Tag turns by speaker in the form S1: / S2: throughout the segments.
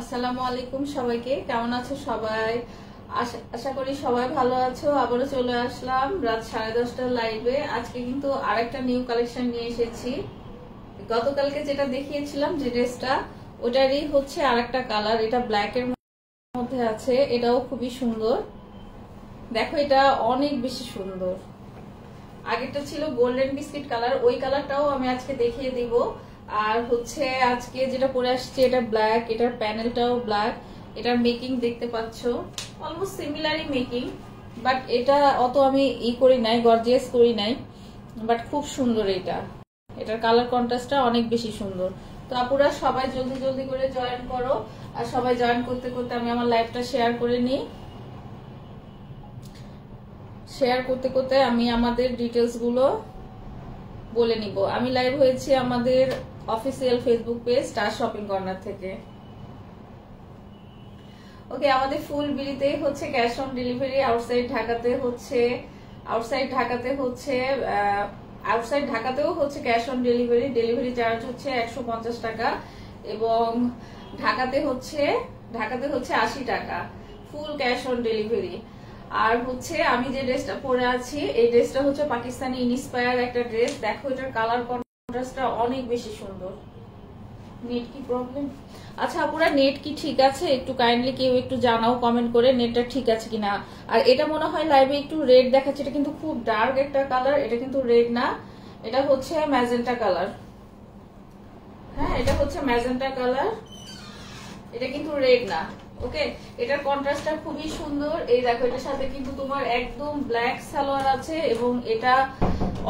S1: আসসালামু আলাইকুম সবাইকে, কেমন আছো সবাই? আশা করি সবাই ভালো আছো। আবারও চলে আসলাম রাত 10:30টার লাইভে। আজকে কিন্তু আরেকটা নিউ কালেকশন নিয়ে এসেছি। গতকালকে যেটা দেখিয়েছিলাম যে ড্রেসটা, ওটারই হচ্ছে আরেকটা কালার। এটা ব্ল্যাক এর মধ্যে আছে, এটাও খুবই সুন্দর। দেখো, এটা অনেক বেশি সুন্দর। আগেরটা ছিল গোল্ডেন বিস্কিট কালার, ওই কালারটাও আমি আজকে দেখিয়ে দিব। আর হচ্ছে আজকে যেটা পরে আসছে এটা ব্ল্যাক, এটার প্যানেলটাও ব্ল্যাক। এটার মেকিং দেখতে পাচ্ছ, অলমোস্ট সিমিলারই মেকিং, বাট এটা অত আমি করি নাই, গর্জিয়াস করি নাই, বাট খুব সুন্দর। এটার কালার কন্ট্রাস্টটা অনেক বেশি সুন্দর। তো আপুরা সবাই জলদি জলদি করে জয়েন করো। আর সবাই জয়েন করতে করতে আমি আমার লাইভটা শেয়ার করে নিই। শেয়ার করতে করতে আমি আমাদের ডিটেলস গুলো বলে নিব। আমি লাইভ হয়েছি আমাদের official Facebook page star shopping corner থেকে। ওকে, আমাদের ফুল বিলিতে হচ্ছে ক্যাশ অন ডেলিভারি। আউটসাইড ঢাকাতেও হচ্ছে cash on delivery. Delivery charge হচ্ছে 150 টাকা এবং ঢাকাতে হচ্ছে 80 টাকা, ফুল ক্যাশ অন ডেলিভারি। আর হচ্ছে আমি যে ড্রেসটা পরে আছি, এই ড্রেসটা হচ্ছে পাকিস্তানি ইন্সপায়ার একটা ড্রেস। দেখো, এটার কালার কন্ট্রাস্টটা অনেক বেশি সুন্দর। নেট কি প্রবলেম? আচ্ছা আপুরা, নেট কি ঠিক আছে? একটু কাইন্ডলি কেউ একটু জানাও কমেন্ট করে নেটটা ঠিক আছে কিনা। আর এটা মনে হয় লাইভে একটু রেড দেখাচ্ছে, এটা কিন্তু খুব ডার্ক একটা কালার। এটা কিন্তু রেড না, এটা হচ্ছে ম্যাজেন্টা কালার। হ্যাঁ, এটা হচ্ছে ম্যাজেন্টা কালার, এটা কিন্তু রেড না। ওকে, এটার কন্ট্রাস্টটা খুবই সুন্দর। এই দেখো, এটার সাথে কিন্তু তোমার একদম ব্ল্যাক সালোয়ার আছে এবং এটা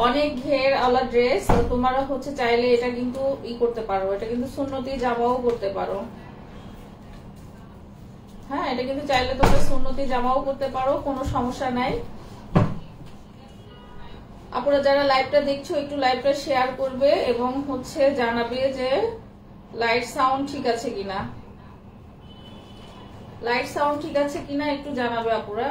S1: অনেক ঘের আলা ড্রেস। তোমরা হচ্ছে চাইলে এটা কিন্তু করতে পারো, এটা কিন্তু সুন্নতি জামাও করতে পারো। হ্যাঁ, এটা কিন্তু চাইলে তোমরা সুন্নতি জামাও করতে পারো, কোনো সমস্যা নাই। আপনারা যারা লাইভটা দেখছো একটু লাইভটা শেয়ার করবে এবং হচ্ছে জানাবে যে লাইট সাউন্ড ঠিক আছে কিনা। একটু জানাবে আপুরা।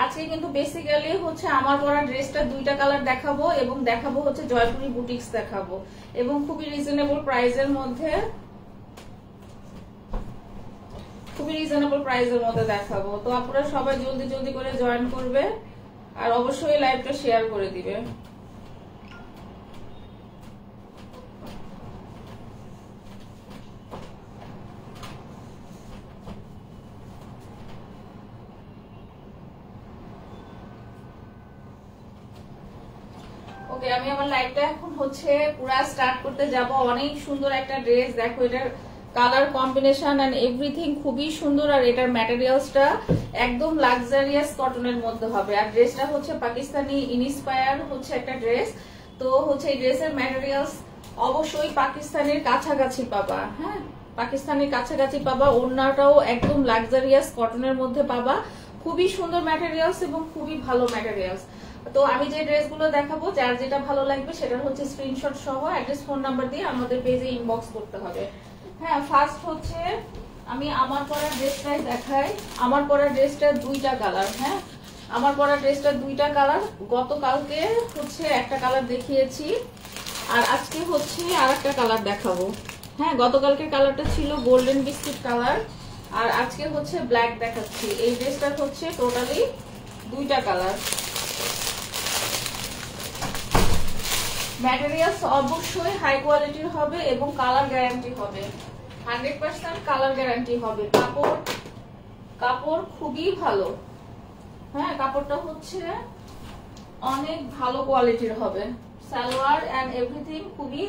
S1: আজকে কিন্তু বেসিক্যালি হচ্ছে আমার পরা ড্রেসটা দুইটা কালার দেখাবো এবং দেখাবো হচ্ছে জয়পুরি বুটিক্স দেখাবো, এবং খুবই রিজনেবল প্রাইসের মধ্যে দেখাবো। তো আপনারা সবাই জলদি জলদি করে জয়েন করবে আর অবশ্যই লাইভটা শেয়ার করে দিবে। ওকে, আমি আমার লাইভটা এখন হচ্ছে পুরা স্টার্ট করতে যাব। অনেক সুন্দর একটা ড্রেস। দেখো, এটার কালার কম্বিনেশন এন্ড এভরিথিং খুবই সুন্দর। আর এটার ম্যাটেরিয়ালসটা একদম লাক্সারিয়াস কটনের মধ্যে হবে। আর ড্রেসটা হচ্ছে পাকিস্তানি ইন্সপায়ার হচ্ছে একটা ড্রেস। তো হচ্ছে এই ড্রেসের ম্যাটেরিয়ালস অবশ্যই পাকিস্তানের কাছাকাছি পাবা। হ্যাঁ, পাকিস্তানের কাছাকাছি পাবা। ওড়নাটাও একদম লাক্সারিয়াস কটনের মধ্যে পাবা। খুবই সুন্দর ম্যাটেরিয়ালস এবং খুবই ভালো ম্যাটেরিয়ালস। তো আমি যে ড্রেসগুলো দেখাবো, যার যেটা ভালো লাগবে সেটা হচ্ছে স্ক্রিনশট সহ অ্যাড্রেস ফোন নাম্বার দিয়ে আমাদের পেজে ইনবক্স করতে হবে। হ্যাঁ, ফার্স্ট হচ্ছে আমি আমার পরা ড্রেসটাই দেখাই। আমার পরা ড্রেসটা দুইটা কালার। হ্যাঁ, আমার পরা ড্রেসটা দুইটা কালার। গতকালকে হচ্ছে একটা কালার দেখিয়েছি আর আজকে হচ্ছে আরেকটা কালার দেখাবো। হ্যাঁ, গতকালকের কালারটা ছিল গোল্ডেন বিস্কিট কালার আর আজকে হচ্ছে ব্ল্যাক দেখাচ্ছি। এই ড্রেসটা হচ্ছে টোটালি দুইটা কালার। ম্যাটেরিয়ালস অবশ্যই হাই কোয়ালিটির হবে এবং কালার গ্যারান্টি হবে, 100% কালার গ্যারান্টি হবে। কাপড় খুবই ভালো। হ্যাঁ, কাপড়টা হচ্ছে অনেক ভালো কোয়ালিটির হবে। সালোয়ার এন্ড এভরিথিং খুবই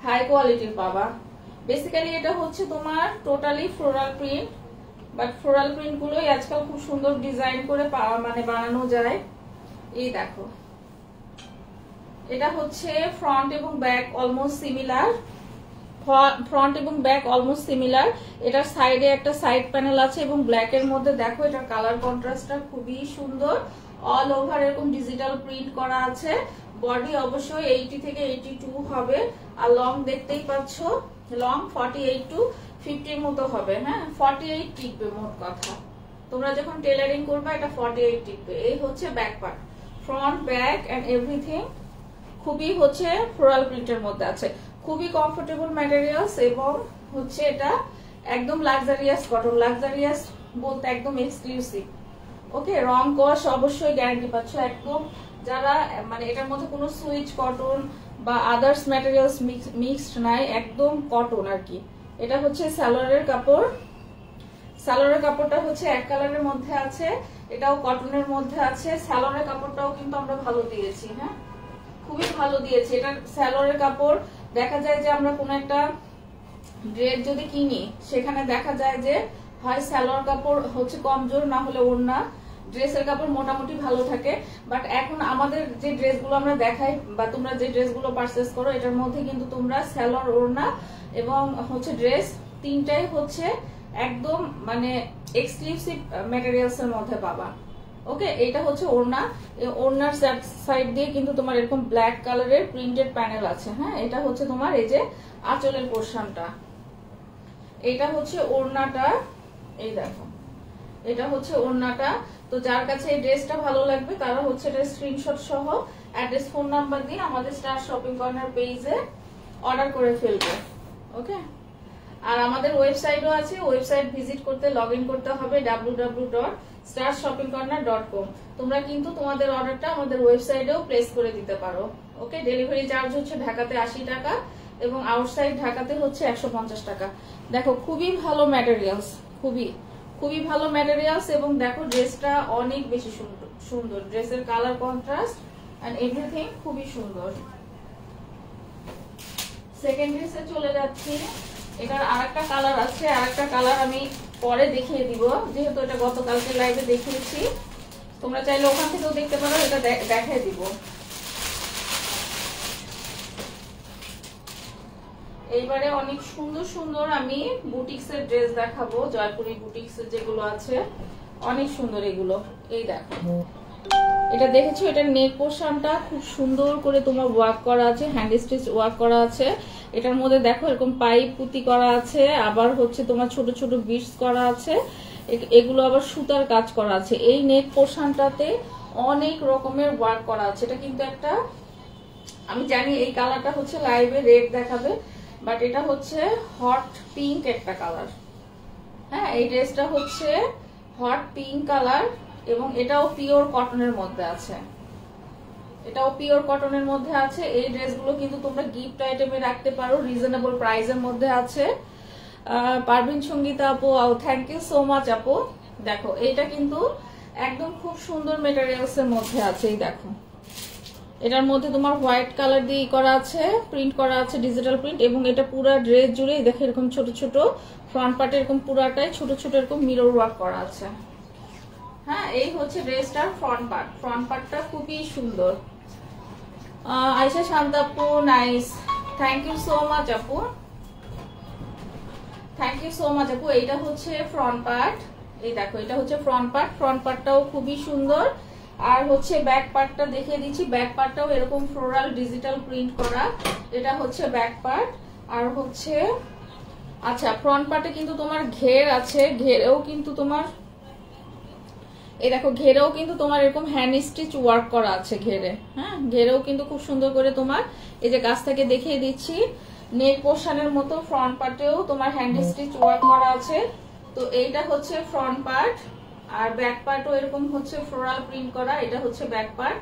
S1: হাই কোয়ালিটির পাবা। বেসিক্যালি এটা হচ্ছে তোমার totally floral print, but floral print গুলোই আজকাল খুব সুন্দর ডিজাইন করে মানে বানানো যায়। এই দেখো, এটা হচ্ছে ফ্রন্ট এবং ব্যাক অলমোস্ট সিমিলার। এটার সাইডে একটা সাইড প্যানেল আছে এবং ব্ল্যাক এর মধ্যে দেখো এটার কালার কন্ট্রাস্টটা খুবই সুন্দর। অল ওভার এরকম ডিজিটাল প্রিন্ট করা আছে। বডি অবশ্যই 80 থেকে 82 হবে। আর লং দেখতেই পাচ্ছ, লং 48 to 50 এর মতো হবে। হ্যাঁ, 48 টিকবে মোট কথা। তোমরা যখন টেলারিং করবে এটা 48 টিকবে। এই হচ্ছে back part, front back end everything খুবই হচ্ছে ফ্লোরাল প্রিন্টের মধ্যে আছে, খুবই কমফোর্টেবল ম্যাটেরিয়ালস এবং হচ্ছে এটা একদম লাক্সারিয়াস কটন, লাক্সারিয়াস বলতে একদম এক্সক্লুসিভ। ওকে, রং কস অবশ্যই গ্যারান্টি পাচ্ছ একদম। যারা মানে এটার মধ্যে কোনো সুইচ কটন বা আদার্স ম্যাটেরিয়ালস মিক্সড নাই, একদম কটন আর কি। এটা হচ্ছে সালোয়ারের কাপড়, সালোয়ারের কাপড়টা হচ্ছে এক কালারের মধ্যে আছে, এটাও কটনের মধ্যে আছে। সালোয়ারের কাপড়টাও কিন্তু আমরা ভালো দিয়েছি, হ্যাঁ খুবই ভালো দিয়েছি। এটা সালোয়ারের কাপড় দেখা যায় যে আমরা কোনো একটা ড্রেস যদি কিনি সেখানে দেখা যায় যে হয় সালোয়ার কাপড় হচ্ছে কমজোর, না হলে ওড়না, ড্রেসের কাপড় মোটামুটি ভালো থাকে। বাট এখন আমাদের যে ড্রেসগুলো আমরা দেখাই বা তোমরা যে ড্রেসগুলো পারচেস করো এটার মধ্যে কিন্তু তোমরা সালোয়ার, ওড়না এবং হচ্ছে ড্রেস তিনটাই হচ্ছে একদম মানে এক্সক্লুসিভ ম্যাটেরিয়ালস এর মধ্যে পাবা। ওকে, এটা হচ্ছে ওড়না, ওড়নার সাইড দিয়ে কিন্তু তোমার এরকম ব্ল্যাক কালারের প্রিন্টেড প্যানেল আছে। হ্যাঁ, এটা হচ্ছে তোমার এই যে আঁচলের পোরশনটা, এটা হচ্ছে ওড়নাটা, এই দেখো এটা হচ্ছে ওড়নাটা। তো যার কাছে এই ড্রেসটা ভালো লাগবে তারা হচ্ছে এটা স্ক্রিনশট সহ অ্যাড্রেস, ফোন নাম্বার দিয়ে আমাদের স্টার শপিং কর্নার পেজে অর্ডার করে ফেলবে। ওকে, আর আমাদের ওয়েবসাইটও আছে, ওয়েবসাইট ভিজিট করতে লগ ইন করতে হবে www.starshoppingcorner.com। তোমরা কিন্তু তোমাদের অর্ডারটা আমাদের ওয়েবসাইটেও প্লেস করে দিতে পারো। ওকে, ডেলিভারি চার্জ হচ্ছে ঢাকাতে 80 টাকা এবং আউটসাইড ঢাকাতে হচ্ছে 150 টাকা। দেখো খুবই ভালো ম্যাটেরিয়ালস, খুবই খুবই ভালো ম্যাটেরিয়ালস এবং দেখো ড্রেসটা অনেক বেশি সুন্দর, ড্রেসের কালার কন্ট্রাস্ট এন্ড এভরিথিং খুবই সুন্দর। সেকেন্ড ড্রেসে চলে যাচ্ছি। এটার আরেকটা কালার আছে, আরেকটা কালার আমি পরে দেখিয়ে দিব, যেহেতু এটা গতকালকে লাইভে দেখিয়েছি, তোমরা চাইলে ওখান থেকেও দেখতে পারো, এটা দেখাই দিব। এইবারে অনেক সুন্দর সুন্দর আমি বুটিক্স এর ড্রেস দেখাবো, জয়পুরি বুটিক্স এর যেগুলো আছে অনেক সুন্দর এগুলো। এই দেখো এটা দেখেছো, এটার নেক পোরশনটা খুব সুন্দর করে তোমার ওয়ার্ক করা আছে, হ্যান্ড স্টিচ ওয়ার্ক করা আছে। এটার মধ্যে দেখো এরকম পাইপ পুঁতি করা আছে, আবার হচ্ছে তোমার ছোট ছোট বিটস করা আছে, এগুলো আবার সুতার কাজ করা আছে। এই নেক পোরশনটাতে অনেক রকমের ওয়ার্ক করা আছে। এটা কিন্তু একটা, আমি জানি এই কালারটা হচ্ছে লাইভে রেড দেখাবে, বাট এটা হচ্ছে হট পিঙ্ক একটা কালার। হ্যাঁ, এই ড্রেসটা হচ্ছে হট পিঙ্ক কালার এবং এটাও পিওর কটনের মধ্যে আছে, এটাও পিওর কটনের মধ্যে আছে। এই ড্রেসগুলো কিন্তু তোমরা গিফট আইটেমে রাখতে পারো, রিজনেবল প্রাইসের মধ্যে আছে। পারভিন সঙ্গীতা আপু, থ্যাংক ইউ সো মাচ আপু। দেখো এটা কিন্তু একদম খুব সুন্দর মেটেরিয়ালস এর মধ্যে আছে। এই দেখো এটার মধ্যে তোমার হোয়াইট কালার দিয়ে করা আছে, প্রিন্ট করা আছে, ডিজিটাল প্রিন্ট, এবং এটা পুরো ড্রেস জুড়ে দেখো এরকম ছোট ছোট ফ্রন্ট পার্টে এরকম পুরাটাই ছোট ছোট এরকম মিরর ওয়ার্ক করা আছে। হ্যাঁ, এই হচ্ছে ড্রেসটার ফ্রন্ট পার্ট, ফ্রন্ট পার্টটা খুবই সুন্দর। আয়শা শান্ত আপু, nice, thank you so much আপু, থ্যাংক ইউ সো মাচ আপু। এইটা হচ্ছে ফ্রন্ট পার্ট, এই দেখো এটা হচ্ছে ফ্রন্ট পার্ট, ফ্রন্ট পার্টটাও খুবই সুন্দর। আর হচ্ছে ব্যাক পার্টটা দেখিয়ে দিচ্ছি, ব্যাক পার্টটাও এরকম ফ্লোরাল ডিজিটাল প্রিন্ট করা, এটা হচ্ছে ব্যাক পার্ট। আর হচ্ছে আচ্ছা ফ্রন্ট পার্টে কিন্তু তোমার ঘের আছে, ঘেরেও কিন্তু তোমার এই দেখো ঘেরেও কিন্তু তোমার এরকম হ্যান্ড স্টিচ ওয়ার্ক করা আছে ঘেরে। হ্যাঁ, ঘেরেও কিন্তু খুব সুন্দর করে তোমার এই যে কাছ থেকে দেখিয়ে দিচ্ছি, নেক পোরশনের মতো ফ্রন্ট পার্টেও তোমার হ্যান্ড স্টিচ ওয়ার্ক করা আছে। তো এইটা হচ্ছে ফ্রন্ট পার্ট, আর ব্যাক পার্টও এরকম হচ্ছে ফ্লোরাল প্রিন্ট করা, এটা হচ্ছে ব্যাক পার্ট।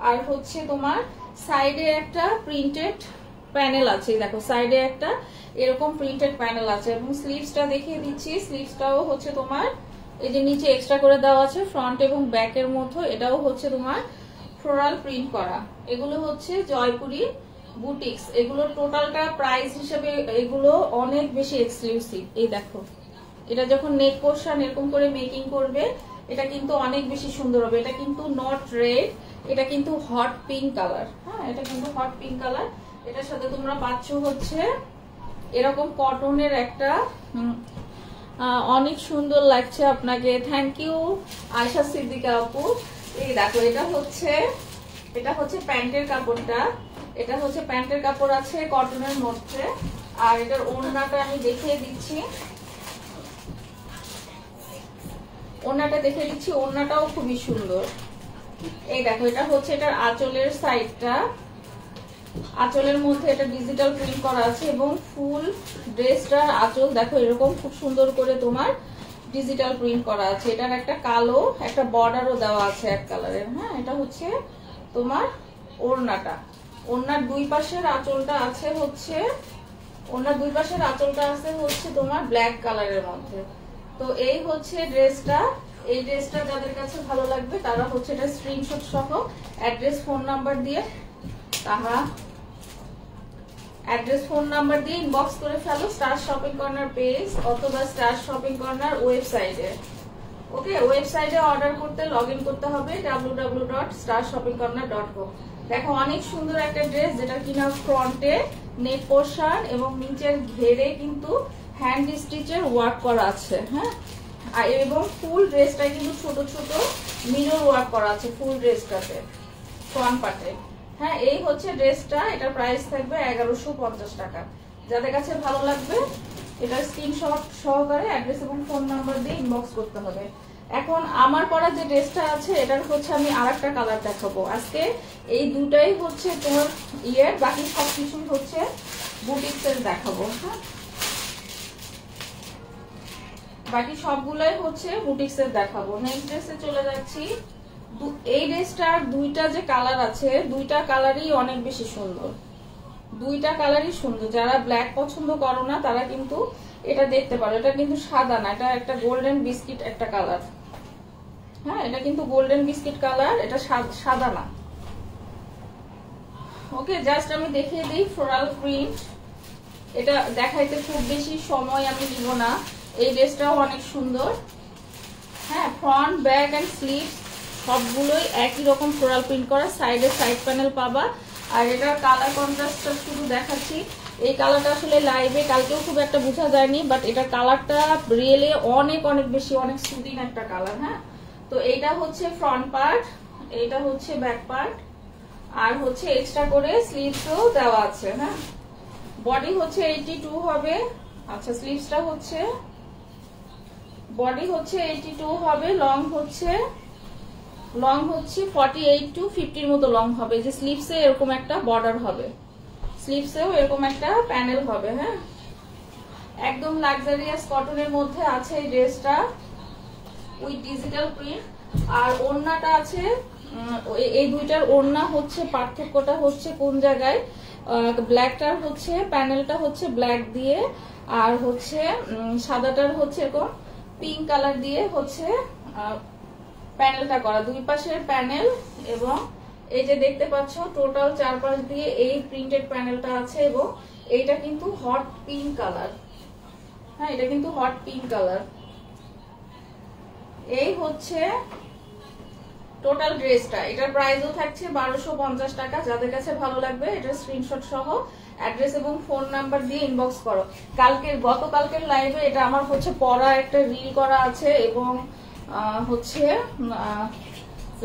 S1: আর হচ্ছে তোমার সাইডে একটা প্রিন্টেড প্যানেল আছে, দেখো সাইডে একটা এরকম প্রিন্টেড প্যানেল আছে। এবং স্লিভসটা দেখিয়ে দিচ্ছি, স্লিভসটাও হচ্ছে তোমার এই যে নিচে এক্সট্রা করে দেওয়া আছে ফ্রন্ট এবং ব্যাকের মধ্যে, এটাও হচ্ছে তোমার ফ্লোরাল প্রিন্ট করা। এগুলো হচ্ছে জয়পুরি বুটিক্স, এগুলো টোটালটা প্রাইস হিসেবে এগুলো অনেক বেশি এক্সক্লুসিভ। এই দেখো এটা যখন নেক পোরশন এরকম করে মেকিং করবে এটা কিন্তু অনেক বেশি সুন্দর হবে। এটা কিন্তু নট রেড, এটা কিন্তু হট পিঙ্ক কালার। হ্যাঁ, এটা কিন্তু হট পিঙ্ক কালার। এটার সাথে তোমরা পাচ্ছ হচ্ছে এরকম কটনের একটা, অনেক সুন্দর লাগছে আপনাকে, থ্যাংক ইউ আয়শা সিদ্দিকা আপু। এই দেখো এটা হচ্ছে প্যান্টের কাপড়টা, এটা হচ্ছে প্যান্টের কাপড় আছে কটনের মধ্যে। আর এটার ওড়নাটা আমি দেখিয়ে দিচ্ছি, ওড়নাটা দেখে দিচ্ছি, ওড়নাটাও খুবই সুন্দর। এই দেখো এটা হচ্ছে এটার আঁচলের সাইডটা, আঁচলের মধ্যে এটা ডিজিটাল প্রিন্ট করা আছে এবং ফুল ড্রেসটার আঁচল দেখো এরকম খুব সুন্দর করে তোমার ডিজিটাল প্রিন্ট করা আছে। এটার একটা কালো একটা বর্ডারও দেওয়া আছে এক কালারের। হ্যাঁ, এটা হচ্ছে তোমার ওড়নাটা। ওড়নার দুই পাশের আঁচলটা আছে হচ্ছে তোমার ব্ল্যাক কালারের মধ্যে। তো এই হচ্ছে ড্রেসটা। এই ড্রেসটা যাদের কাছে ভালো লাগবে তারা হচ্ছে এটা স্ক্রিনশট সহ অ্যাড্রেস ফোন নাম্বার দিয়ে ইনবক্স করে ফেলো স্টার শপিং কর্নার পেজ অথবা স্টার শপিং কর্নার ওয়েবসাইটে। ওকে, ওয়েবসাইটে অর্ডার করতে লগইন করতে হবে www.starshoppingcorner.com। দেখো অনেক সুন্দর একটা ড্রেস, যেটা কিনা ফ্রন্টে নেক পোর্শন এবং নিচের ঘেরে কিন্তু হ্যান্ড স্টিচের ওয়ার্ক করা আছে। হ্যাঁ, এবং ফুল ড্রেসটা কিন্তু ছোট ছোট মিরর ওয়ার্ক করা আছে ফুল ড্রেসটাতে ফ্রন্ট পার্টে। হ্যাঁ, এই হচ্ছে ড্রেসটা। এটার প্রাইস থাকবে 1150 টাকা। যাদের কাছে ভালো লাগবে এটা স্ক্রিনশট সহকারে অ্যাড্রেস এবং ফোন নাম্বার দিয়ে ইনবক্স করতে হবে। এখন আমার পরা যে ড্রেসটা আছে এটার হচ্ছে আমি আরেকটা কালার দেখাবো আজকে। এই দুটাই হচ্ছে তোমার বাকি সবকিছু হচ্ছে বুটিক্সের দেখাবো। হ্যাঁ, বাকি সবগুলাই হচ্ছে বুটিক্সের দেখাবো। নেক্সট ড্রেসে চলে যাচ্ছি। এই ড্রেসটার দুইটা যে কালার আছে দুইটা কালারই অনেক বেশি সুন্দর, দুইটা কালারই সুন্দর। যারা ব্ল্যাক পছন্দ করো না তারা কিন্তু এটা দেখতে পারো। এটা কিন্তু সাদা না, এটা একটা গোল্ডেন বিস্কিট একটা কালার। হ্যাঁ, এটা কিন্তু গোল্ডেন বিস্কিট কালার, এটা সাদা না। ওকে, জাস্ট আমি দেখিয়ে দিই ফ্লোরাল প্রিন্ট। এটা দেখাইতে খুব বেশি সময় আমি দিব না। এই ড্রেসটাও অনেক সুন্দর। হ্যাঁ, ফ্রন্ট ব্যাক এন্ড স্লিভ সবগুলোই একই রকম ফ্লোরাল প্রিন্ট করা। সাইডে সাইড প্যানেল পাবা। আর এটার কালার কন্ট্রাস্টটা শুধু দেখাচ্ছি। এই কালারটা আসলে লাইভে কালকেও খুব একটা বোঝা যায়নি, বাট এটার কালারটা রিয়েলে অনেক অনেক বেশি অনেক সুদিন একটা কালার। হ্যাঁ, তো এইটা হচ্ছে ফ্রন্ট পার্ট, এইটা হচ্ছে ব্যাক পার্ট, আর হচ্ছে এক্সট্রা করে স্লিভসও দেওয়া আছে। হ্যাঁ, বডি হচ্ছে 82 হবে। আচ্ছা, স্লিভসটা হচ্ছে বডি হচ্ছে 82 হবে, লং হচ্ছে 48 to 50 মতো লং হবে। যে স্লিভসে এরকম একটা বর্ডার হবে, স্লিভসেও এরকম একটা প্যানেল হবে। হ্যাঁ, একদম লাক্সারিয়াস কটনের মধ্যে আছে এই ড্রেসটা উইথ ডিজিটাল প্রিন্ট। আর ওড়নাটা আছে, এই দুইটার ওড়না হচ্ছে পার্থক্যটা হচ্ছে কোন জায়গায়, ব্ল্যাকটার হচ্ছে প্যানেলটা হচ্ছে ব্ল্যাক দিয়ে, আর হচ্ছে সাদাটার হচ্ছে এরকম পিঙ্ক কালার দিয়ে হচ্ছে প্যানেলটা করা। দুই পাশের প্যানেল এবং এই যে দেখতে পাচ্ছ টোটাল চারপাশ দিয়ে এই প্রিন্টেড প্যানেলটা আছে এবং এইটা কিন্তু হট পিঙ্ক কালার। হ্যাঁ, এটা কিন্তু হট পিঙ্ক কালার। এই হচ্ছে টোটাল ড্রেসটা। এটার প্রাইসও থাকছে 1250 টাকা। যাদের কাছে ভালো লাগবে এটা স্ক্রিনশট সহ অ্যাড্রেস এবং ফোন নাম্বার দিয়ে ইনবক্স করো। গতকালকের লাইভে এটা আমার হচ্ছে পরা একটা রিল করা আছে এবং হচ্ছে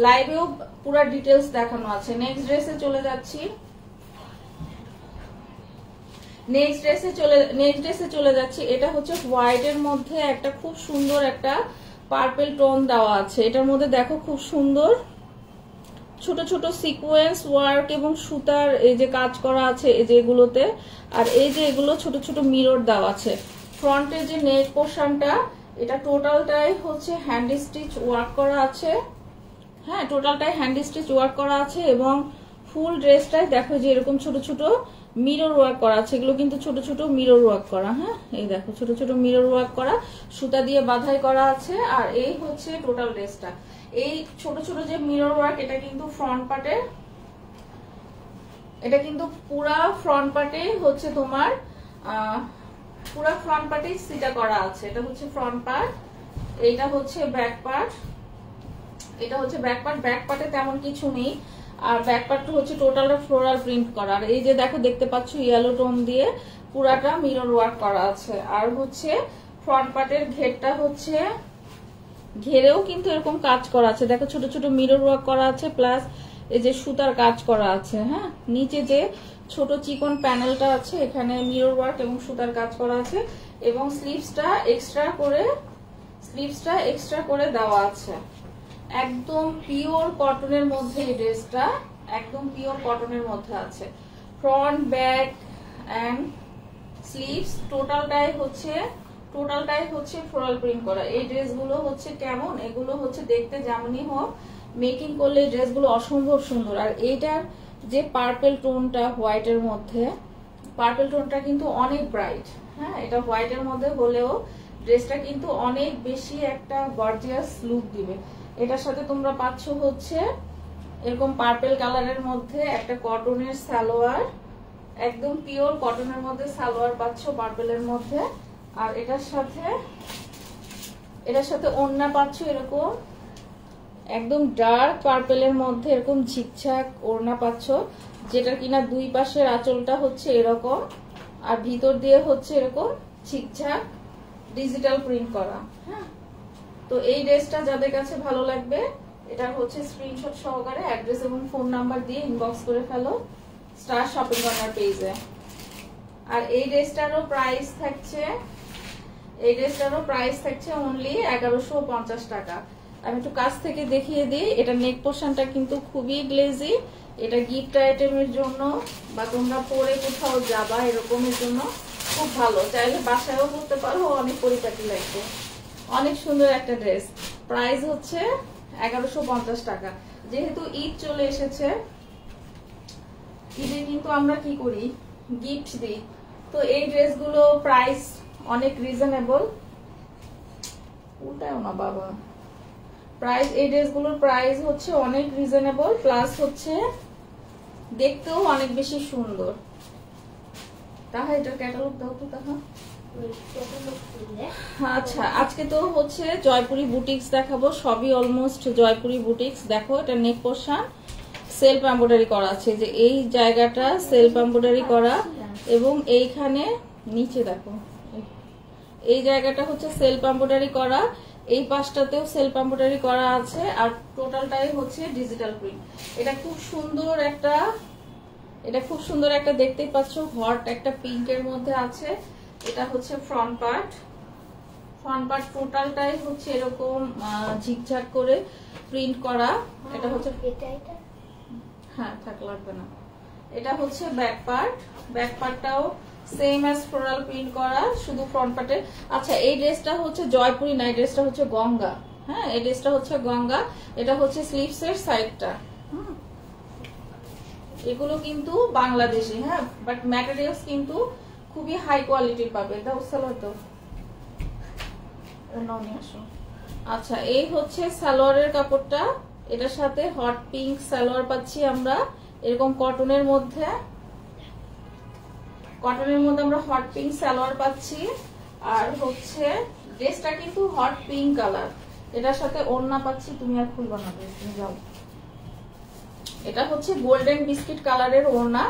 S1: লাইভেও পুরো ডিটেলস দেখানো আছে। নেক্সট ড্রেসে চলে যাচ্ছি। নেক্সট ড্রেসে চলে যাচ্ছি। এটা হচ্ছে হোয়াইটের মধ্যে একটা খুব সুন্দর একটা পার্পল টোন দেওয়া আছে। এটার মধ্যে দেখো খুব সুন্দর ছোট ছোট সিকোয়েন্স ওয়ার্ক এবং সুতার এই যে কাজ করা আছে এই যে এগুলোতে। আর এই যে এগুলো ছোট ছোট মিরর দেওয়া আছে। ফ্রন্টের যে নেক পোর্শনটা এটা টোটালটাই হচ্ছে হ্যান্ড স্টিচ ওয়ার্ক করা আছে। হ্যাঁ, টোটালটাই হ্যান্ড স্টিচ ওয়ার্ক করা আছে এবং ফুল ড্রেসটাই দেখো যে এরকম ছোট ছোট মিরর ওয়ার্ক করা আছে। এগুলো কিন্তু ছোট ছোট মিরর ওয়ার্ক করা। হ্যাঁ, এই দেখো ছোট ছোট মিরর ওয়ার্ক করা, সুতা দিয়ে বাঁধাই করা আছে। আর এই হচ্ছে টোটাল ড্রেসটা। এই ছোট ছোট যে মিরর ওয়ার্ক এটা কিন্তু ফ্রন্ট পার্টে, এটা কিন্তু পুরা ফ্রন্ট পার্টে হচ্ছে তোমার পুরা ফ্রন্ট পার্টে সিটা করা আছে। এটা হচ্ছে ফ্রন্ট পার্ট, এইটা হচ্ছে ব্যাক পার্ট, এটা হচ্ছে ব্যাক পার্ট। ব্যাক পার্টে তেমন কিছু নেই। আর ব্যাক পার্টটা হচ্ছে টোটালটা ফ্লোরাল প্রিন্ট করা। আর এই যে দেখো দেখতে পাচ্ছ ইয়েলো টোন দিয়ে পুরাটা মিরর ওয়ার্ক করা আছে। আর হচ্ছে ফ্রন্ট পার্টের ঘেরটা হচ্ছে ঘেরেও কিন্তু এরকম কাজ করা আছে। দেখো ছোট ছোট মিরর ওয়ার্ক করা আছে, প্লাস এই যে সুতার কাজ করা আছে। হ্যাঁ, নিচে যে ছোট চিকন প্যানেলটা আছে এখানে মিরর ওয়ার্ক এবং সুতার কাজ করা আছে এবং স্লিভসটা এক্সট্রা করে দেওয়া আছে। একদম পিওর কটনের মধ্যে এই ড্রেসটা একদম পিওর কটনের মধ্যে আছে। ফ্রন্ট ব্যাক এন্ড স্লিভস টোটালটাই হচ্ছে ফ্লোরাল প্রিন্ট করা। এই ড্রেসগুলো হচ্ছে কেমন, এগুলো হচ্ছে দেখতে যেমনই হোক মেকিং করলে এই ড্রেসগুলো অসম্ভব সুন্দর। আর এইটার যে পার্পল টোনটা হোয়াইটের মধ্যে, পার্পল টোনটা কিন্তু অনেক ব্রাইট। হ্যাঁ, এটা হোয়াইটের মধ্যে হলেও ড্রেসটা কিন্তু অনেক বেশি একটা গর্জিয়াস লুক দিবে। এটার সাথে তোমরা পাচ্ছ হচ্ছে এরকম পার্পল কালারের মধ্যে একটা কটনের সালোয়ার, একদম পিওর কটনের মধ্যে সালোয়ার পাচ্ছ পার্পলের মধ্যে। আর এটার সাথে ওড়না পাচ্ছ এরকম একদম ডার্ক পার্পলের মধ্যে এরকম ঝিকঝাক ওড়না পাচ্ছ, যেটা কিনা দুই পাশের আঁচলটা হচ্ছে এরকম আর ভিতর দিয়ে হচ্ছে এরকম ঝিকঝাক ডিজিটাল প্রিন্ট করা। হ্যাঁ, তো এই ড্রেসটা যাদের কাছে ভালো লাগবে এটা হচ্ছে স্ক্রিনশট সহকারে অ্যাড্রেস এবং ফোন নাম্বার দিয়ে ইনবক্স করে ফেলো স্টার শপিং কর্নার পেজে। আর এই ড্রেসটারও প্রাইস থাকছে অনলি 1150 টাকা। আমি একটু কাছ থেকে দেখিয়ে দিই। এটা নেক পোর্শনটা কিন্তু খুবই গ্লেজি। এটা গিফট আইটেমের জন্য বা তোমরা পরে কোথাও যাবা এরকমের জন্য খুব ভালো, চাইলে বাসায়ও করতে পারো, অনেক পরিপাটি লাগবে। অনেক সুন্দর একটা ড্রেস, প্রাইস হচ্ছে 1150 টাকা। যেহেতু ঈদ চলে এসেছে, ঈদে কিন্তু আমরা কি করি, গিফট দিই। তো এই ড্রেসগুলো প্রাইস অনেক রিজনেবল, উল্টাও না বাবা, প্রাইস এই ড্রেসগুলোর প্রাইস হচ্ছে অনেক রিজনেবল, প্লাস হচ্ছে দেখতেও অনেক বেশি সুন্দর। তাহা এটা ক্যাটালগ দাও তো তাহা। আচ্ছা, আজকে তো হচ্ছে জয়পুরি বুটিক্স দেখাবো, সবই অলমোস্ট জয়পুরি বুটিক্স। দেখো এটা নেক পোর্শন সেলফ এমব্রয়ডারি করা আছে, যে এই জায়গাটা সেলফ এমব্রয়ডারি করা এবং এইখানে নিচে দেখো এই জায়গাটা হচ্ছে সেলফ এমব্রয়ডারি করা, এই পাশটাতেও সেলফ এমব্রয়ডারি করা আছে। আর টোটালটাই হচ্ছে ডিজিটাল প্রিন্ট। এটা খুব সুন্দর একটা দেখতেই পাচ্ছ হট একটা পিঙ্কের মধ্যে আছে। এটা হচ্ছে ফ্রন্ট পার্ট টোটালটাই হচ্ছে এরকম ঝিকঝাক করে প্রিন্ট করা। এটা হচ্ছে হ্যাঁ থাক লাগবে না। এটা হচ্ছে ব্যাক পার্টটাও সেম অ্যাজ ফ্লোরাল প্রিন্ট করা, শুধু ফ্রন্ট পার্টে। আচ্ছা, এই ড্রেসটা হচ্ছে জয়পুরি না, এই ড্রেসটা হচ্ছে গঙ্গা। হ্যাঁ, এই ড্রেসটা হচ্ছে গঙ্গা। এটা হচ্ছে স্লিভসের সাইডটা। এগুলো কিন্তু বাংলাদেশি, হ্যাঁ, বাট ম্যাটেরিয়ালস কিন্তু খুবই হাই কোয়ালিটির পাবে। দাও সালোয়ার দাও, নিয়ে আসো। আচ্ছা, এই হচ্ছে সালোয়ারের কাপড়টা। এটার সাথে হট পিঙ্ক সালোয়ার পাচ্ছি আমরা এরকম কটনের মধ্যে আমরা হট পিঙ্ক সালোয়ার পাচ্ছি। আর হচ্ছে ড্রেসটা কিন্তু হট পিঙ্ক কালার। এটার সাথে ওড়না পাচ্ছি, তুমি আর খুলবা না, তুমি যাও। এটা হচ্ছে গোল্ডেন বিস্কিট কালারের ওড়না।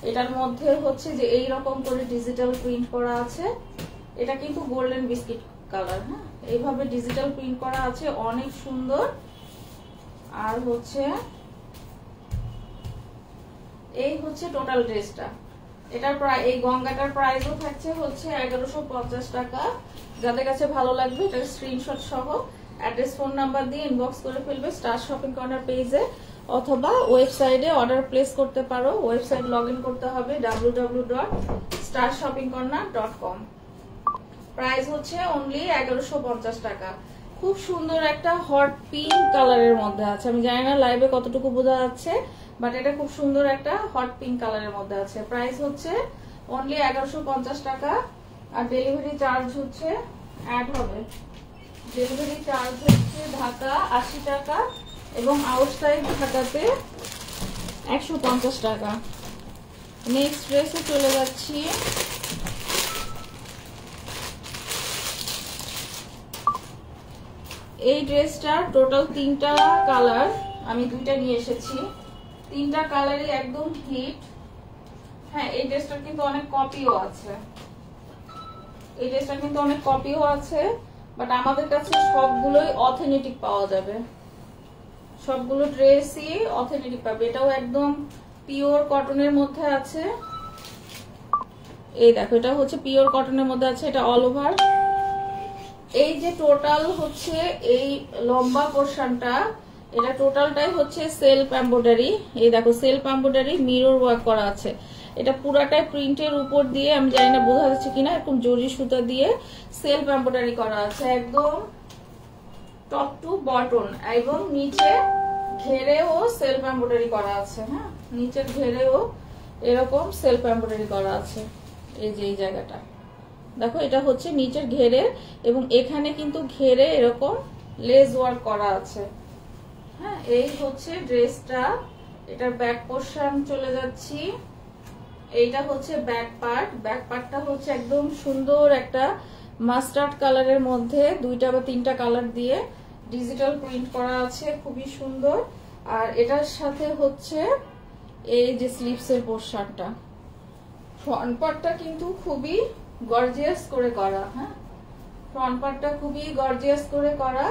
S1: এটার মধ্যে হচ্ছে যে এই রকম করে ডিজিটাল প্রিন্ট করা আছে। এটা কিন্তু গোল্ডেন বিস্কিট কালার। হ্যাঁ, এইভাবে ডিজিটাল প্রিন্ট করা আছে, অনেক সুন্দর। আর হচ্ছে এই হচ্ছে টোটাল ড্রেসটা। এটার প্রায় এই গঙ্গাটার প্রাইসও থাকছে হচ্ছে 1150 টাকা। যাদের কাছে ভালো লাগবে এটার স্ক্রিনশট সহ অ্যাড্রেস ফোন নাম্বার দিয়ে ইনবক্স করে ফেলবে স্টার শপিং কর্নার পেজে, অথবা ওয়েবসাইটে অর্ডার প্লেস করতে পারো। ওয়েবসাইট লগ ইন করতে হবে www.starshoppingcorner.com। প্রাইস হচ্ছে অনলি 1150 টাকা। খুব সুন্দর একটা হট পিঙ্ক কালারের মধ্যে আছে। আমি জানি না লাইভে কতটুকু বোঝা যাচ্ছে, বাট এটা খুব সুন্দর একটা হট পিঙ্ক কালারের মধ্যে আছে। প্রাইস হচ্ছে অনলি 1150 টাকা। আর ডেলিভারি চার্জ হচ্ছে অ্যাড হবে। ডেলিভারি চার্জ হচ্ছে ঢাকা 80 টাকা এবং আউটসাইড ঢাকাতে 150 টাকা। নেক্সট ড্রেসে চলে যাচ্ছি। এই ড্রেসটা টোটাল 3টা কালার, আমি 2টা নিয়ে এসেছি। 3টা কালারই একদম হিট। হ্যাঁ, এই ড্রেসটার কিন্তু অনেক কপিও আছে, বাট আমাদের কাছে সবগুলোই অথেন্টিক পাওয়া যাবে। সবগুলো ড্রেসই অথেন্টিক পাবে। এটাও একদম পিওর কটনের মধ্যে আছে। এই দেখো, এটা হচ্ছে পিওর কটনের মধ্যে আছে। এটা অল ওভার এই যে টোটাল হচ্ছে এই লম্বা পোর্শনটা, এটা টোটালটাই হচ্ছে সেলফ এমব্রয়ডারি। এই দেখো সেলফ এমব্রয়ডারি মিরর ওয়ার্ক করা আছে। এটা পুরাটাই প্রিন্টের উপর দিয়ে, আমি জানি না বোঝা যাচ্ছে কিনা, এরকম জরি সুতা দিয়ে সেলফ এমব্রয়ডারি করা আছে একদম টপ টু বটন, এবং নিচে ঘেরেও সেলফ এমব্রয়ডারি করা আছে। হ্যাঁ, নিচের ঘেরেও এরকম সেলফ এমব্রয়ডারি করা আছে। এই যে এই জায়গাটা দেখো, এটা হচ্ছে নিচের ঘেরে, এবং এখানে কিন্তু ঘেরে এরকম লেস ওয়ার্ক করা আছে। হ্যাঁ, এই হচ্ছে ড্রেসটা। এটার ব্যাক পোরশন চলে যাচ্ছি। এইটা হচ্ছে ব্যাক পার্ট। ব্যাক পার্টটা হচ্ছে একদম সুন্দর একটা মাস্টার্ড কালারের মধ্যে 2টা বা 3টা কালার দিয়ে ডিজিটাল প্রিন্ট করা আছে, খুবই সুন্দর। আর এটার সাথে হচ্ছে এই যে স্লিভসের পোরশনটা, ফ্রন্ট পার্টটা কিন্তু খুবই গর্জিয়াস করে করা। হ্যাঁ, ফ্রন্ট পার্টটা খুবই গর্জিয়াস করে করা।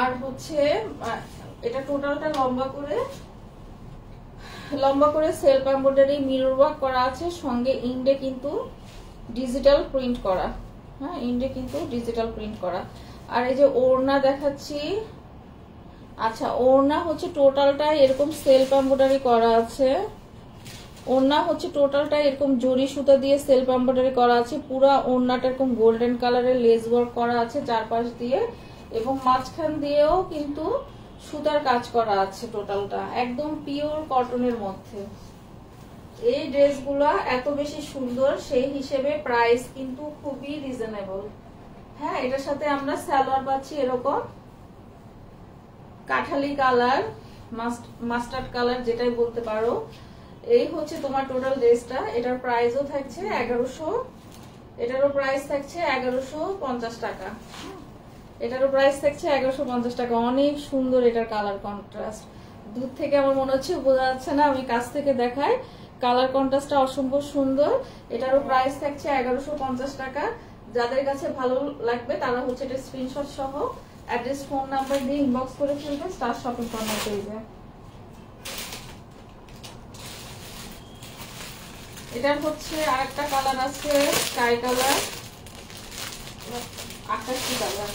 S1: আর হচ্ছে এটা টোটালটা লম্বা করে সেলফ এমব্রয়ডারি মিরর ওয়ার্ক করা আছে, সঙ্গে ইন্ডে কিন্তু ডিজিটাল প্রিন্ট করা। হ্যাঁ, ইন্ডে কিন্তু ডিজিটাল প্রিন্ট করা। আর এই যে ওড়না দেখাচ্ছি, আচ্ছা ওড়না হচ্ছে টোটালটাই এরকম সেলফ এমব্রয়ডারি করা আছে। ওড়না হচ্ছে টোটালটাই এরকম জরি সুতা দিয়ে সেলফ এমব্রয়ডারি করা আছে। পুরো ওড়নাটা এরকম গোল্ডেন কালারের লেস ওয়ার্ক করা আছে চারপাশ দিয়ে, এবং মাঝখান দিয়েও কিন্তু সুতার কাজ করা আছে। টোটালটা একদম পিওর কটনের মধ্যে। এই ড্রেসগুলো এত বেশি সুন্দর, সেই হিসেবে প্রাইস কিন্তু খুবই রিজনেবল। হ্যাঁ, এটার সাথে আমরা সালোয়ার পাচ্ছি এরকম কাঠালি কালার, মাস্টার্ড কালার যেটাই বলতে পারো। এই হচ্ছে তোমার টোটাল ড্রেসটা। এটার প্রাইসও থাকছে 1100, এটারও প্রাইস থাকছে 1150 টাকা। এটারও প্রাইস থাকছে 1150 টাকা। অনেক সুন্দর এটার কালার কন্ট্রাস্ট। দূর থেকে আমার মনে হচ্ছে বোঝা যাচ্ছে না, আমি কাছ থেকে দেখাই। কালার কন্ট্রাস্টটা অসম্ভব সুন্দর। এটারও প্রাইস থাকছে 1150 টাকা। যাদের কাছে ভালো লাগবে তারা হচ্ছে এটা স্ক্রিনশট সহ অ্যাড্রেস, ফোন নাম্বার দিয়ে ইনবক্স করে ফেলবে স্টার শপিং কর্নার পেজে। এটার হচ্ছে আরেকটা কালার আছে, স্কাই কালার, আকাশি কালার।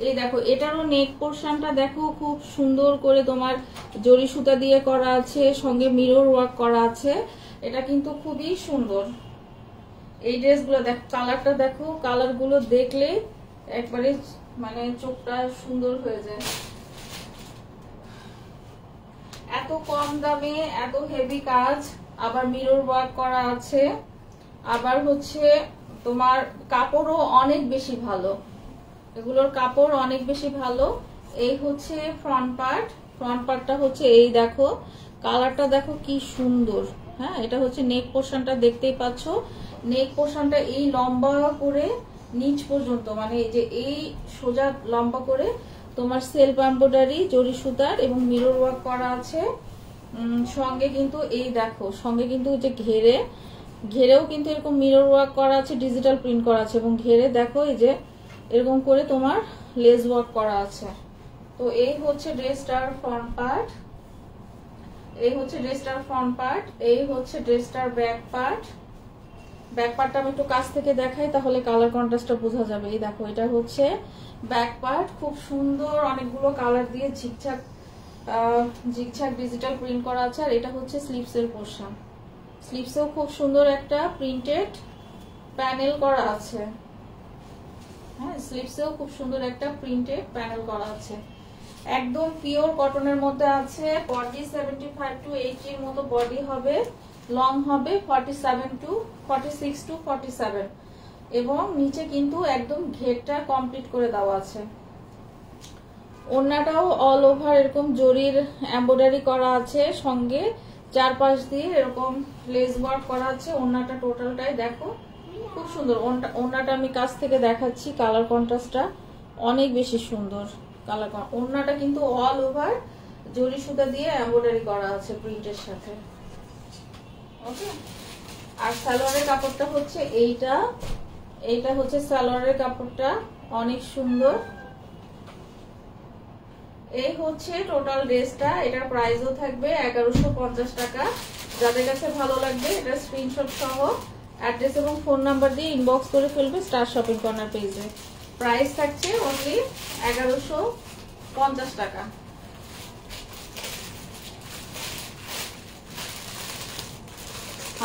S1: এই দেখো, এটারও নেক পোরশনটা দেখো খুব সুন্দর করে তোমার জরি সুতা দিয়ে করা আছে, সঙ্গে মিরর ওয়ার্ক করা আছে। এটা কিন্তু খুবই সুন্দর। এই ড্রেসগুলো দেখো, কালারটা দেখো, কালারগুলো দেখলে একবারে মানে চোখটা সুন্দর হয়ে যায়। এত কম দামে এত হেভি কাজ, আবার মিরর ওয়ার্ক করা আছে, আবার হচ্ছে তোমার কাপড়ও অনেক বেশি ভালো। এগুলোর কাপড় অনেক বেশি ভালো। এই হচ্ছে ফ্রন্ট পার্ট। ফ্রন্ট পার্টটা হচ্ছে এই দেখো, কালারটা দেখো কি সুন্দর। হ্যাঁ, এটা হচ্ছে নেক পোরশনটা, দেখতেই পাচ্ছ। নেক পোরশনটা এই লম্বা করে নিচ পর্যন্ত, মানে এই যে এই সোজা লম্বা করে তোমার সেলফ এমব্রয়ডারি জরি সুতার এবং মিরর ওয়ার্ক করা আছে। সঙ্গে কিন্তু এই দেখো, সঙ্গে কিন্তু যে ঘেরেও কিন্তু এরকম মিরর ওয়ার্ক করা আছে, ডিজিটাল প্রিন্ট করা আছে, এবং ঘেরে দেখো এই যে এরকম করে তোমার লেস ওয়ার্ক করা আছে। তো এই হচ্ছে ড্রেসটার ফ্রন্ট পার্ট, এই হচ্ছে ড্রেসটার ফ্রন্ট পার্ট, এই হচ্ছে ড্রেসটার ব্যাক পার্ট। ব্যাক পার্টটা আমি একটু কাছ থেকে দেখাই, তাহলে কালার কন্ট্রাস্টটা বোঝা যাবে। এই দেখো, এটা হচ্ছে ব্যাক পার্ট, খুব সুন্দর অনেকগুলো কালার দিয়ে ঝিকঝাক ডিজিটাল প্রিন্ট করা আছে। আর এটা হচ্ছে স্লিভসের পোরশন। স্লিভসেও খুব সুন্দর একটা প্রিন্টেড প্যানেল করা আছে। হ্যাঁ, স্লিভসেও খুব সুন্দর একটা প্রিন্টেড প্যানেল করা আছে। একদম পিওর কটনের মধ্যে আছে। বডি 75 to 80 এর মতো বডি হবে, লং হবে 46 to 47, এবং নিচে কিন্তু একদম ঘেরটা কমপ্লিট করে দেওয়া আছে। ওড়নাটাও অল ওভার এরকম জরির এমব্রয়ডারি করা আছে, সঙ্গে চারপাশ দিয়ে এরকম লেস ওয়ার্ক করা আছে। ওড়নাটা টোটালটাই দেখো খুব সুন্দর। ওড়নাটা আমি কাছ থেকে দেখাচ্ছি, কালার কন্ট্রাস্টটা অনেক বেশি সুন্দর। ওড়নাটা কিন্তু অল ওভার জরি সুতা দিয়ে এমব্রয়ডারি করা আছে প্রিন্টের সাথে। ওকে, আর সালোয়ারের কাপড়টা হচ্ছে এইটা হচ্ছে সালোয়ারের কাপড়টা, অনেক সুন্দর। এই হচ্ছে টোটাল ড্রেসটা। এটার প্রাইসও থাকবে 1150 টাকা। যাদের কাছে ভালো লাগবে এটা স্ক্রিনশট সহ অ্যাড্রেস এবং ফোন নাম্বার দিয়ে ইনবক্স করে ফেলবে স্টার শপিং কর্নার পেজে। প্রাইস থাকছে অনলি 1150 টাকা।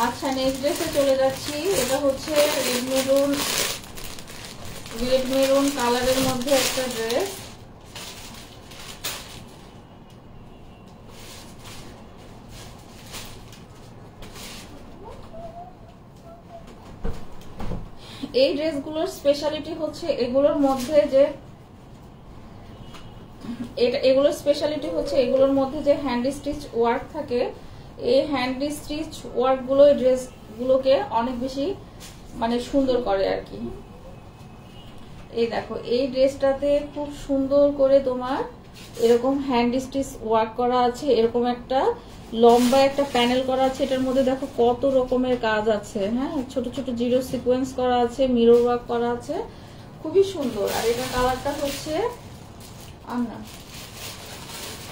S1: আচ্ছা নেক্সট ড্রেসে চলে যাচ্ছি। এটা হচ্ছে রেড মেরুন কালারের মধ্যে একটা ড্রেস। এই ড্রেসগুলোর স্পেশালিটি হচ্ছে এগুলোর মধ্যে যে এগুলোর মধ্যে যে হ্যান্ড স্টিচ ওয়ার্ক থাকে, এই হ্যান্ড স্টিচ ওয়ার্ক গুলো এই ড্রেসগুলোকে অনেক বেশি মানে সুন্দর করে আর কি। এই দেখো এই ড্রেসটাতে খুব সুন্দর করে তোমার এরকম হ্যান্ড স্টিচ ওয়ার্ক করা আছে, এরকম একটা লম্বা একটা প্যানেল করা আছে। এটার মধ্যে দেখো কত রকমের কাজ আছে, হ্যাঁ, ছোট ছোট জিরো সিকোয়েন্স করা আছে, মিরর ওয়ার্ক করা আছে, খুবই সুন্দর। আর এটা কালারটা হচ্ছে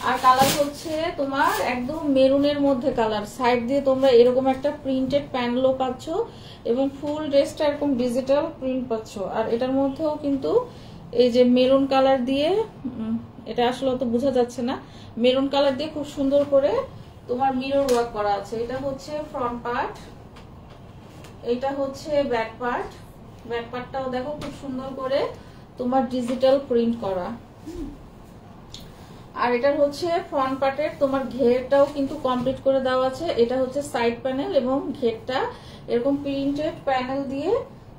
S1: আর কালার হচ্ছে তোমার একদম মেরুনের মধ্যে কালার। সাইড দিয়ে তোমরা এরকম একটা প্রিন্টেড প্যানেলও পাচ্ছ এবং ফুল ড্রেসটা এরকম ডিজিটাল প্রিন্ট পাচ্ছ। আর এটার মধ্যেও কিন্তু এই যে মেরুন কালার দিয়ে, এটা আসলে অত বোঝা যাচ্ছে না, মেরুন কালার দিয়ে খুব সুন্দর করে তোমার মিরর ওয়ার্ক করা আছে। এটা হচ্ছে ফ্রন্ট পার্ট, এটা হচ্ছে ব্যাক পার্ট। ব্যাক পার্টটাও দেখো খুব সুন্দর করে তোমার ডিজিটাল প্রিন্ট করা। আর এটার হচ্ছে ফ্রন্ট পার্টের তোমার ঘেরটাও কিন্তু কমপ্লিট করে দেওয়া আছে। এটা হচ্ছে সাইড প্যানেল এবং ঘেরটা এরকম প্রিন্টেড প্যানেল দিয়ে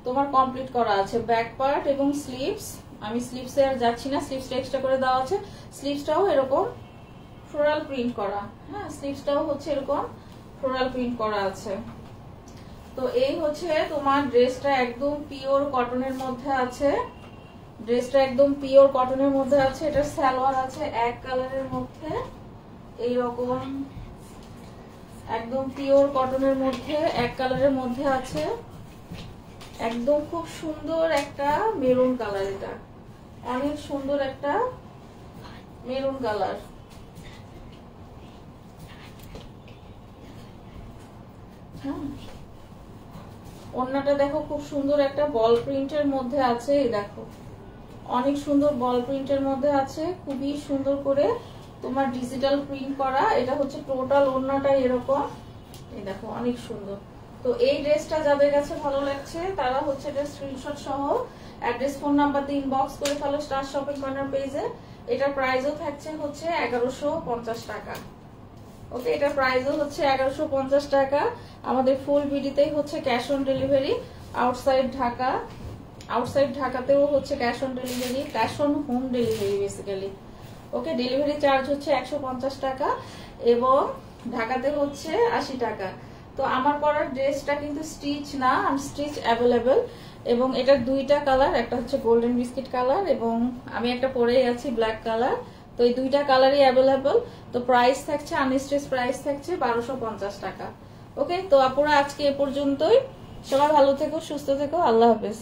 S1: তোমার কমপ্লিট করা আছে। ব্যাক পার্ট এবং স্লিভস, আমি স্লিভসে আর যাচ্ছি না, স্লিভসটা এক্সট্রা করে দেওয়া আছে। স্লিভসটাও এরকম ফ্লোরাল প্রিন্ট করা, হ্যাঁ, স্লিভসটাও হচ্ছে এরকম ফ্লোরাল প্রিন্ট করা আছে। তো এই হচ্ছে তোমার ড্রেসটা একদম পিওর কটনের মধ্যে আছে। ড্রেসটা একদম পিওর কটনের মধ্যে আছে। এটার সালোয়ার আছে এক কালারের মধ্যে, এইরকম একদম পিওর কটনের মধ্যে এক কালারের মধ্যে আছে। একদম খুব সুন্দর একটা মেরুন কালার, এটা অনেক সুন্দর একটা মেরুন কালার। ওড়নাটা দেখো খুব সুন্দর একটা বল প্রিন্টের মধ্যে আছে। এই দেখো অনেক সুন্দর বল প্রিন্টের মধ্যে আছে, খুবই সুন্দর করে তোমার ডিজিটাল প্রিন্ট করা। এটা হচ্ছে টোটাল ওড়নাটা এরকম, এই দেখো অনেক সুন্দর। তো এই ড্রেসটা যাদের কাছে ভালো লাগছে তারা হচ্ছে এটা স্ক্রিনশট সহ অ্যাড্রেস ফোন নাম্বার দিয়ে ইনবক্স করে ফেলো স্টার শপিং কর্নার পেজে। এটার প্রাইসও থাকছে হচ্ছে 1150 টাকা। ওকে, এটার প্রাইসও হচ্ছে 1150 টাকা। আমাদের ফুল ভিডিওতেই হচ্ছে ক্যাশ অন ডেলিভারি। আউটসাইড ঢাকাতেও হচ্ছে cash on delivery, cash on home delivery basically. Okay, delivery charge হচ্ছে 150 টাকা এবং ঢাকাতে হচ্ছে 80 টাকা। তো আমার পরার ড্রেসটা কিন্তু স্টিচ না, আনস্টিচ অ্যাভেলেবেল এবং এটার দুইটা কালার, একটা হচ্ছে গোল্ডেন বিস্কিট কালার এবং আমি একটা পরেই আছি ব্ল্যাক কালার। তো এই দুইটা কালারই অ্যাভেলেবল। তো প্রাইস থাকছে, আনস্টিচ প্রাইস থাকছে 1250 টাকা। ওকে, তো আপুরা আজকে এ পর্যন্তই। সবাই ভালো থেকো, সুস্থ থেকো, আল্লাহ হাফেজ।